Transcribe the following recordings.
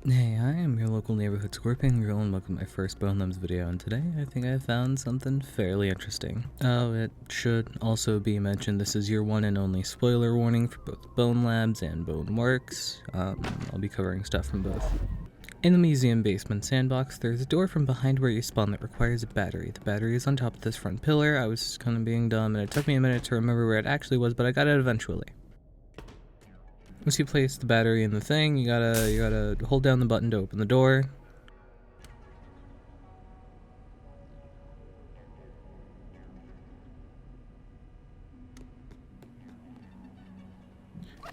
Hey, I am your local neighborhood scorpion girl and welcome to my first Bonelabs video, and today I think I found something fairly interesting. Oh, it should also be mentioned this is your one and only spoiler warning for both Bonelabs and Boneworks. I'll be covering stuff from both. In the museum basement sandbox, there's a door from behind where you spawn that requires a battery. The battery is on top of this front pillar. I was kind of being dumb and it took me a minute to remember where it actually was, but I got it eventually. Once you place the battery in the thing, you gotta hold down the button to open the door.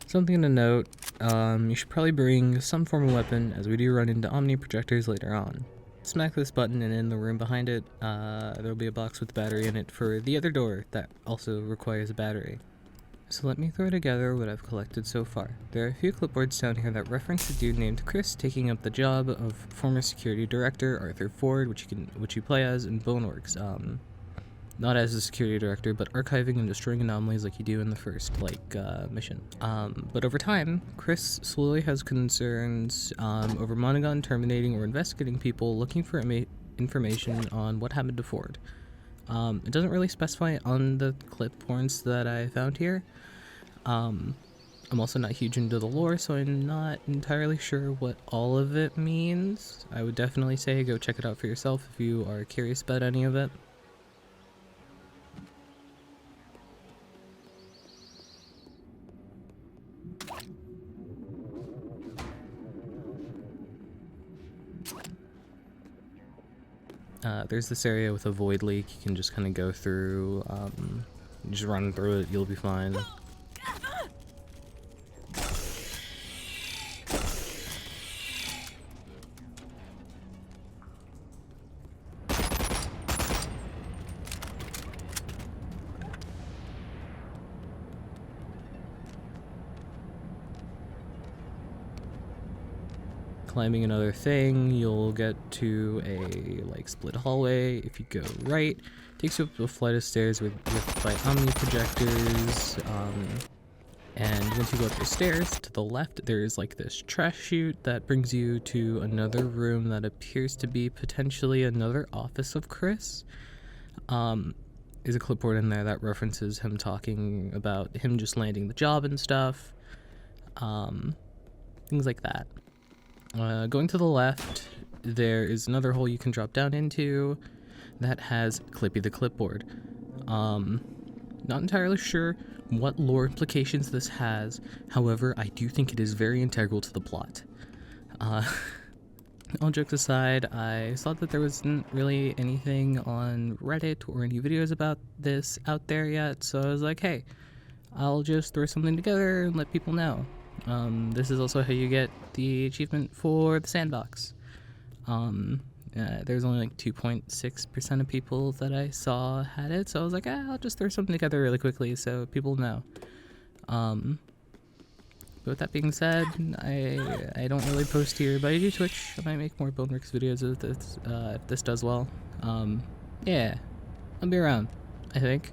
Something to note, you should probably bring some form of weapon, as we do run into Omni projectors later on. Smack this button and in the room behind it, there'll be a box with battery in it for the other door that also requires a battery. So let me throw together what I've collected so far. There are a few clipboards down here that reference a dude named Chris taking up the job of former security director Arthur Ford, which you play as in Boneworks. Not as a security director, but archiving and destroying anomalies like you do in the first, mission. But over time, Chris slowly has concerns over Monogon terminating or investigating people looking for information on what happened to Ford. It doesn't really specify on the clipboards that I found here. I'm also not huge into the lore, so I'm not entirely sure what all of it means. I would definitely say go check it out for yourself if you are curious about any of it. There's this area with a void leak. You can just kind of go through, just run through it, you'll be fine. Climbing another thing, you'll get to a split hallway. If you go right, takes you up a flight of stairs with by Omni projectors. And once you go up the stairs to the left, there's this trash chute that brings you to another room that appears to be potentially another office of Chris. There's a clipboard in there that references him talking about him just landing the job and stuff. Things like that. Going to the left, there is another hole you can drop down into that has Clippy the clipboard. Not entirely sure what lore implications this has, however, I do think it is very integral to the plot. All jokes aside, I saw that there wasn't really anything on Reddit or any videos about this out there yet, so I was like, hey, I'll just throw something together and let people know. This is also how you get the achievement for the sandbox. There's only 2.6% of people that I saw had it, so I was like, I'll just throw something together really quickly so people know. But with that being said, I don't really post here, but I do Twitch. I might make more Boneworks videos if this does well. Yeah, I'll be around, I think.